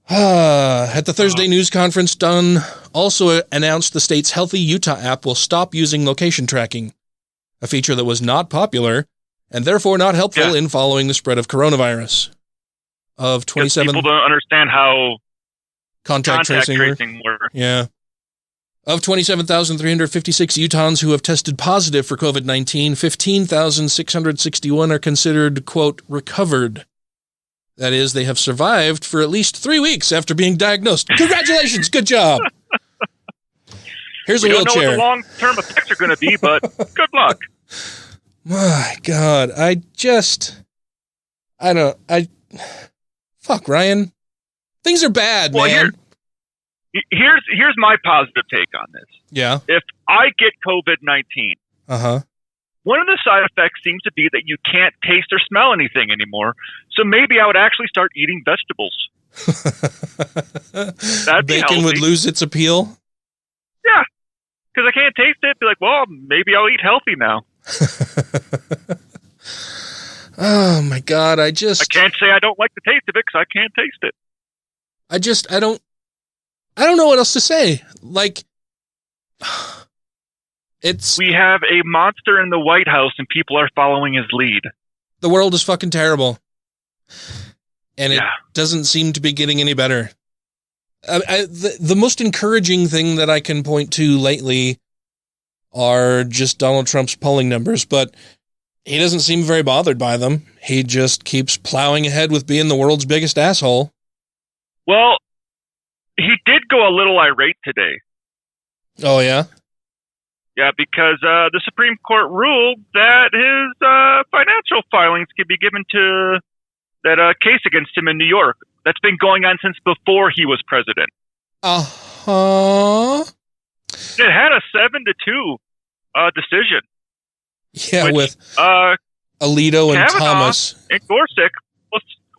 At the Thursday news conference, Dunn also announced the state's Healthy Utah app will stop using location tracking, a feature that was not popular and therefore not helpful in following the spread of coronavirus. Of 27, people don't understand how contact tracing works. Yeah. Of 27,356 Utahns who have tested positive for COVID-19, 15,661 are considered, quote, recovered. That is, they have survived for at least 3 weeks after being diagnosed. Congratulations! Good job! Here's a wheelchair. We don't know what the long-term effects are going to be, but good luck. My God, fuck, Ryan. Things are bad, man. Here's my positive take on this. Yeah. If I get COVID-19, one of the side effects seems to be that you can't taste or smell anything anymore. So maybe I would actually start eating vegetables. That'd be Bacon healthy. would lose its appeal? Yeah. Because I can't taste it. Be like, well, maybe I'll eat healthy now. Oh, my God. I can't say I don't like the taste of it because I can't taste it. I don't know what else to say. Like, we have a monster in the White House and people are following his lead. The world is fucking terrible. And it doesn't seem to be getting any better. The most encouraging thing that I can point to lately are just Donald Trump's polling numbers, but he doesn't seem very bothered by them. He just keeps plowing ahead with being the world's biggest asshole. Well, he did go a little irate today. Oh, yeah? Yeah, because the Supreme Court ruled that his financial filings could be given to that case against him in New York. That's been going on since before he was president. Uh-huh. It had a 7-2 decision. Yeah, which, with Alito and Kavanaugh Thomas. And Gorsuch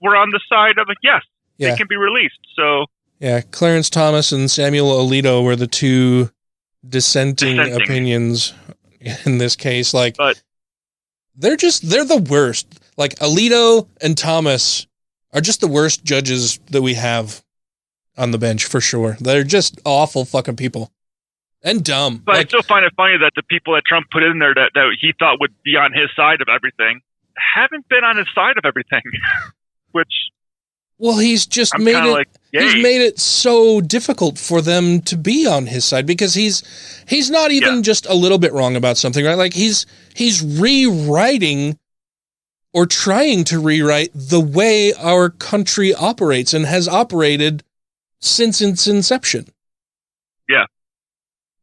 were on the side of, yes, they can be released. So yeah, Clarence Thomas and Samuel Alito were the two dissenting opinions in this case. Like, they're the worst. Like, Alito and Thomas are just the worst judges that we have on the bench, for sure. They're just awful fucking people. And dumb. But I still find it funny that the people that Trump put in there that he thought would be on his side of everything haven't been on his side of everything. Which, well, he's just made it so difficult for them to be on his side, because he's not even just a little bit wrong about something, right? Like, he's rewriting or trying to rewrite the way our country operates and has operated since its inception. Yeah.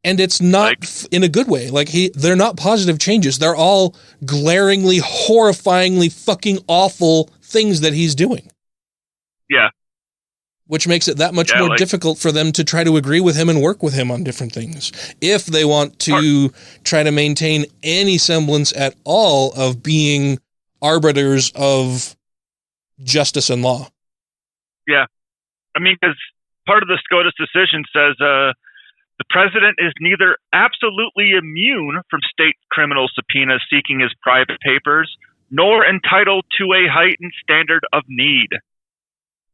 And it's not in a good way. Like, they're not positive changes. They're all glaringly, horrifyingly fucking awful things that he's doing. Yeah. Which makes it that much more difficult for them to try to agree with him and work with him on different things, if they want to try to maintain any semblance at all of being arbiters of justice and law. Yeah. I mean, because part of the SCOTUS decision says the president is neither absolutely immune from state criminal subpoenas seeking his private papers, nor entitled to a heightened standard of need.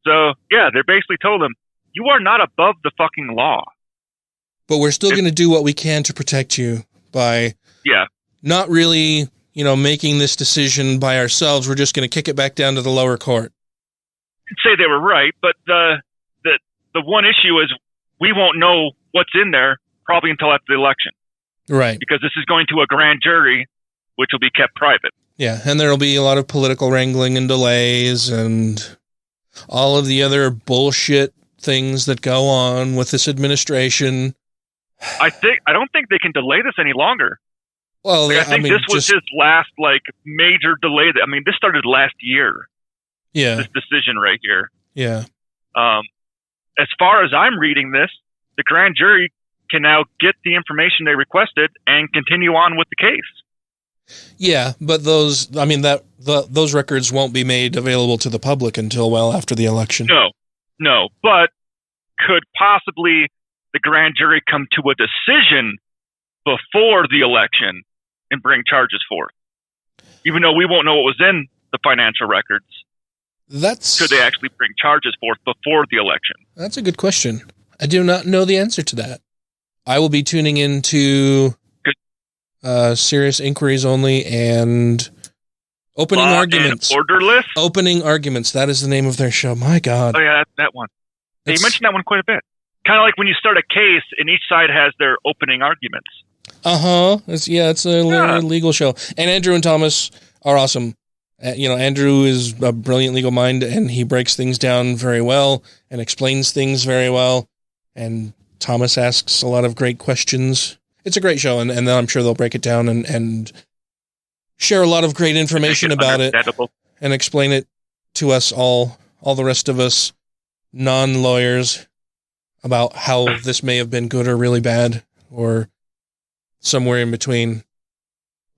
So, yeah, they basically told him, you are not above the fucking law. But we're still going to do what we can to protect you by not really, making this decision by ourselves. We're just going to kick it back down to the lower court. I'd say they were right, but the one issue is we won't know what's in there probably until after the election. Right. Because this is going to a grand jury, which will be kept private. Yeah, and there will be a lot of political wrangling and delays and all of the other bullshit things that go on with this administration. I don't think they can delay this any longer. Well, I think this was his last major delay. This started last year. Yeah. This decision right here. Yeah. As far as I'm reading this, the grand jury can now get the information they requested and continue on with the case. Yeah, but those records won't be made available to the public until well after the election. No, but could possibly the grand jury come to a decision before the election and bring charges forth? Even though we won't know what was in the financial records. Could they actually bring charges forth before the election? That's a good question. I do not know the answer to that. I will be tuning into Serious Inquiries Only and Opening Arguments. And Orderless? Opening Arguments. That is the name of their show. My God. Oh, yeah, that one. You mentioned that one quite a bit. Kind of like when you start a case and each side has their opening arguments. Uh-huh. It's a legal show. And Andrew and Thomas are awesome. Andrew is a brilliant legal mind, and he breaks things down very well and explains things very well. And Thomas asks a lot of great questions. It's a great show, and then I'm sure they'll break it down and share a lot of great information about it and explain it to us all the rest of us non-lawyers about how this may have been good or really bad or somewhere in between.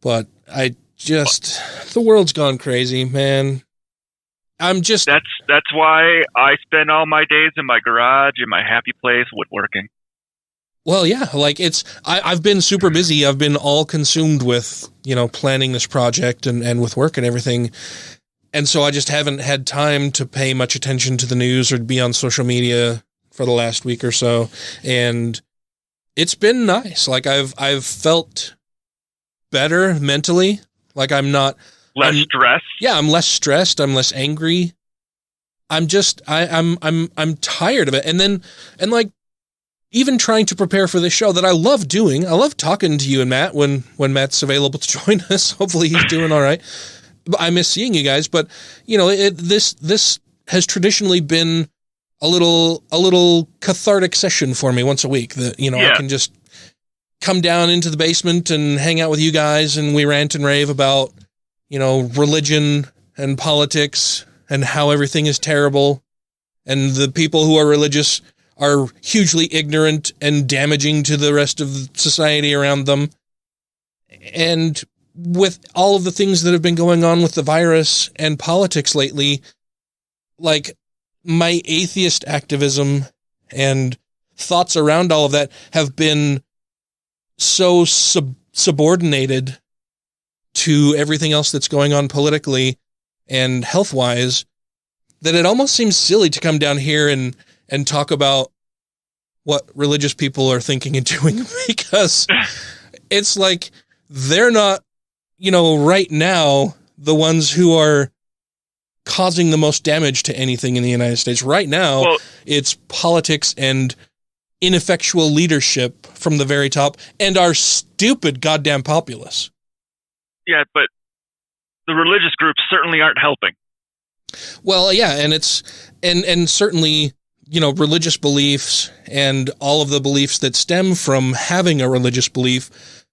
But the world's gone crazy, man. That's why I spend all my days in my garage in my happy place woodworking. Well, yeah, I've been super busy. I've been all consumed with, planning this project and with work and everything. And so I just haven't had time to pay much attention to the news or be on social media for the last week or so. And it's been nice. I've felt better mentally. I'm not less stressed. Yeah, I'm less stressed. I'm less angry. I'm tired of it. And like, even trying to prepare for this show that I love doing. I love talking to you and Matt when Matt's available to join us. Hopefully he's doing all right. I miss seeing you guys, but you know, this has traditionally been a little cathartic session for me once a week that, you know, I can just come down into the basement and hang out with you guys and we rant and rave about, you know, religion and politics and how everything is terrible. And the people who are religious are hugely ignorant and damaging to the rest of society around them. And with all of the things that have been going on with the virus and politics lately, like my atheist activism and thoughts around all of that have been so subordinated to everything else that's going on politically and health-wise that it almost seems silly to come down here and talk about what religious people are thinking and doing, because it's like they're not, you know, right now the ones who are causing the most damage to anything in the United States. Right now, it's politics and ineffectual leadership from the very top and our stupid goddamn populace. Yeah, but the religious groups certainly aren't helping. Well, yeah, and it's and certainly, you know, religious beliefs and all of the beliefs that stem from having a religious belief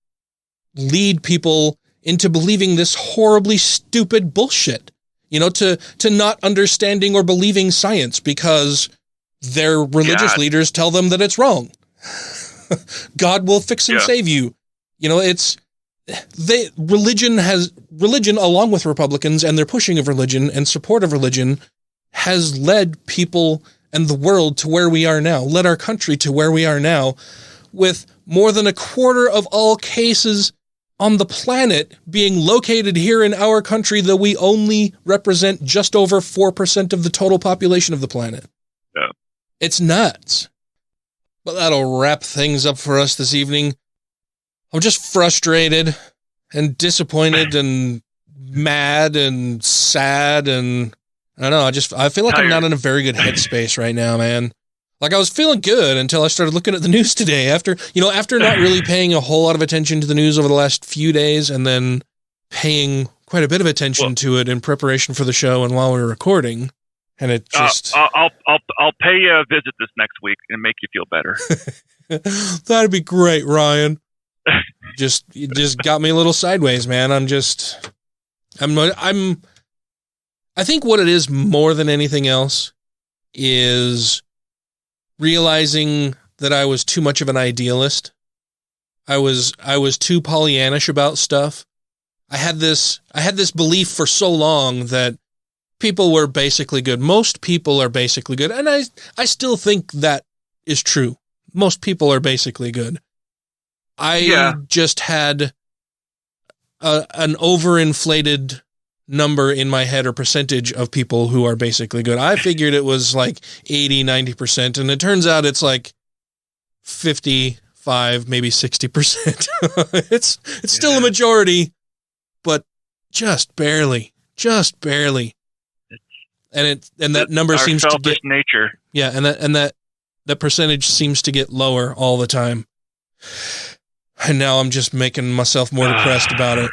lead people into believing this horribly stupid bullshit, you know, to not understanding or believing science because their religious leaders tell them that it's wrong. God will fix and save you. You know, religion along with Republicans and their pushing of religion and support of religion has led people and the world to where we are now, led our country to where we are now, with more than a quarter of all cases on the planet being located here in our country, though we only represent just over 4% of the total population of the planet. Yeah. It's nuts. But that'll wrap things up for us this evening. I'm just frustrated and disappointed and mad and sad, and I don't know, I feel like I'm not in a very good headspace right now, man. Like I was feeling good until I started looking at the news today after not really paying a whole lot of attention to the news over the last few days and then paying quite a bit of attention to it in preparation for the show and while we were recording. And it just I'll pay you a visit this next week and make you feel better. That'd be great, Ryan. You just got me a little sideways, man. I think what it is more than anything else is realizing that I was too much of an idealist. I was too Pollyannish about stuff. I had this belief for so long that people were basically good. Most people are basically good. And I still think that is true. Most people are basically good. I just had an overinflated number in my head or percentage of people who are basically good. I figured it was like 80, 90%, and it turns out it's like 55, maybe 60%. It's still a majority, but just barely. And that number seems to get nature. Yeah, and that percentage seems to get lower all the time. And now I'm just making myself more depressed about it.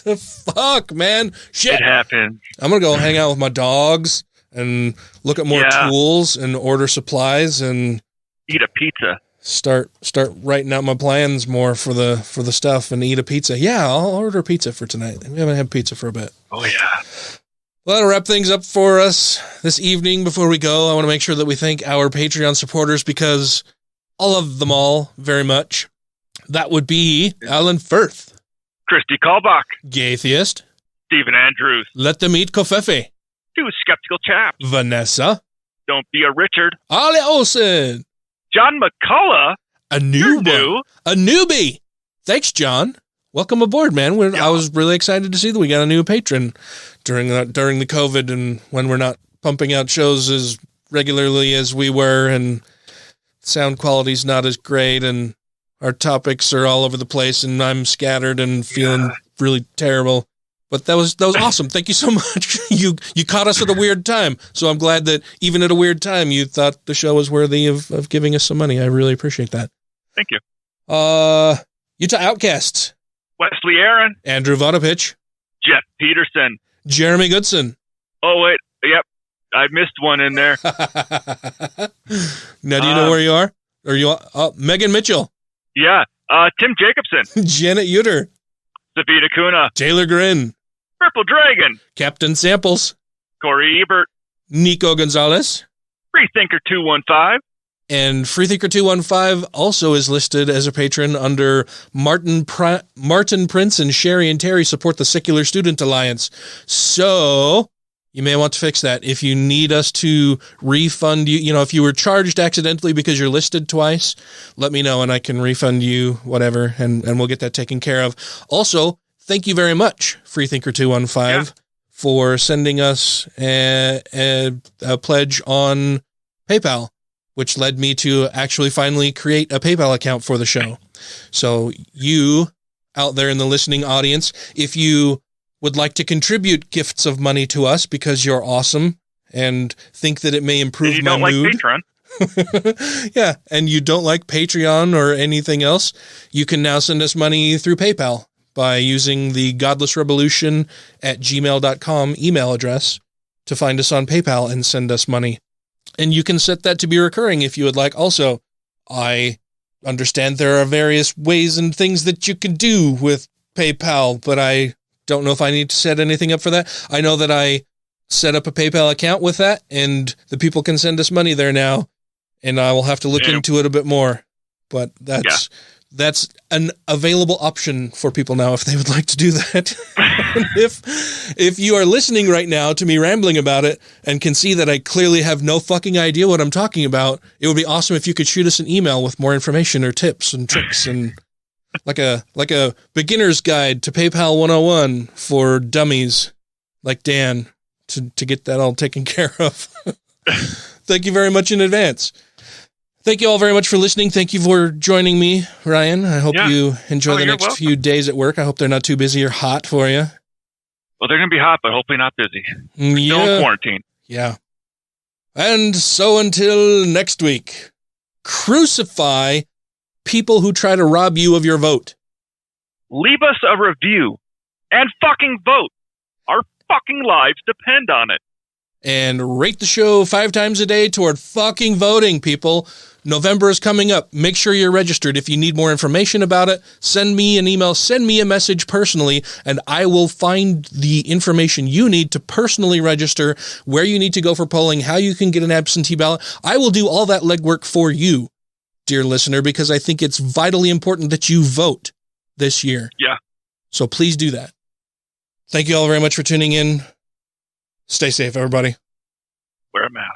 The fuck, man? Shit. It happens. I'm going to go hang out with my dogs and look at more tools and order supplies and eat a pizza. Start writing out my plans more for the stuff and eat a pizza. Yeah, I'll order pizza for tonight. We haven't had pizza for a bit. Oh, yeah. Well, that'll wrap things up for us this evening. Before we go, I want to make sure that we thank our Patreon supporters because I love them all very much. That would be Alan Firth, Christy Kalbach, Gaytheist, Stephen Andrews, Let Them Eat Kofefe, Two Skeptical Chaps, Vanessa, Don't Be a Richard, Ali Olsen, John McCullough, a newbie. Thanks, John. Welcome aboard, man. I was really excited to see that we got a new patron during the COVID and when we're not pumping out shows as regularly as we were and sound quality's not as great and our topics are all over the place and I'm scattered and feeling really terrible. But that was awesome. Thank you so much. You caught us at a weird time. So I'm glad that even at a weird time, you thought the show was worthy of giving us some money. I really appreciate that. Thank you. Utah Outcasts. Wesley Aaron. Andrew Vodopich. Jeff Peterson. Jeremy Goodson. Oh, wait. Yep. I missed one in there. Now, do you know where you are? Or you? Megan Mitchell. Yeah. Tim Jacobson. Janet Uter. Savita Kuna. Taylor Grin. Purple Dragon. Captain Samples. Corey Ebert. Nico Gonzalez. Freethinker 215. And Freethinker215 also is listed as a patron under Martin Prince and Sherry and Terry support the Secular Student Alliance. So you may want to fix that. If you need us to refund you, if you were charged accidentally because you're listed twice, let me know and I can refund you whatever, and we'll get that taken care of. Also, thank you very much, Freethinker215, for sending us a pledge on PayPal, which led me to actually finally create a PayPal account for the show. So you out there in the listening audience, if you would like to contribute gifts of money to us because you're awesome and think that it may improve my mood. You don't like Patreon. Yeah, and you don't like Patreon or anything else, you can now send us money through PayPal by using the GodlessRebelution @gmail.com email address to find us on PayPal and send us money. And you can set that to be recurring if you would like. Also, I understand there are various ways and things that you can do with PayPal, but I don't know if I need to set anything up for that. I know that I set up a PayPal account with that, and the people can send us money there now, and I will have to look into it a bit more. But that's an available option for people now if they would like to do that. if you are listening right now to me rambling about it and can see that I clearly have no fucking idea what I'm talking about, it would be awesome if you could shoot us an email with more information or tips and tricks and like a beginner's guide to PayPal 101 for dummies like Dan to get that all taken care of. Thank you very much in advance. Thank you all very much for listening. Thank you for joining me, Ryan. I hope you enjoy the next few days at work. I hope they're not too busy or hot for you. Well, they're going to be hot, but hopefully not busy. We're still in quarantine. Yeah. And so until next week, crucify people who try to rob you of your vote. Leave us a review and fucking vote. Our fucking lives depend on it. And rate the show 5 times a day toward fucking voting, people. November is coming up. Make sure you're registered. If you need more information about it, send me an email, send me a message personally, and I will find the information you need to personally register, where you need to go for polling, how you can get an absentee ballot. I will do all that legwork for you, dear listener, because I think it's vitally important that you vote this year. Yeah. So please do that. Thank you all very much for tuning in. Stay safe, everybody. Wear a mask.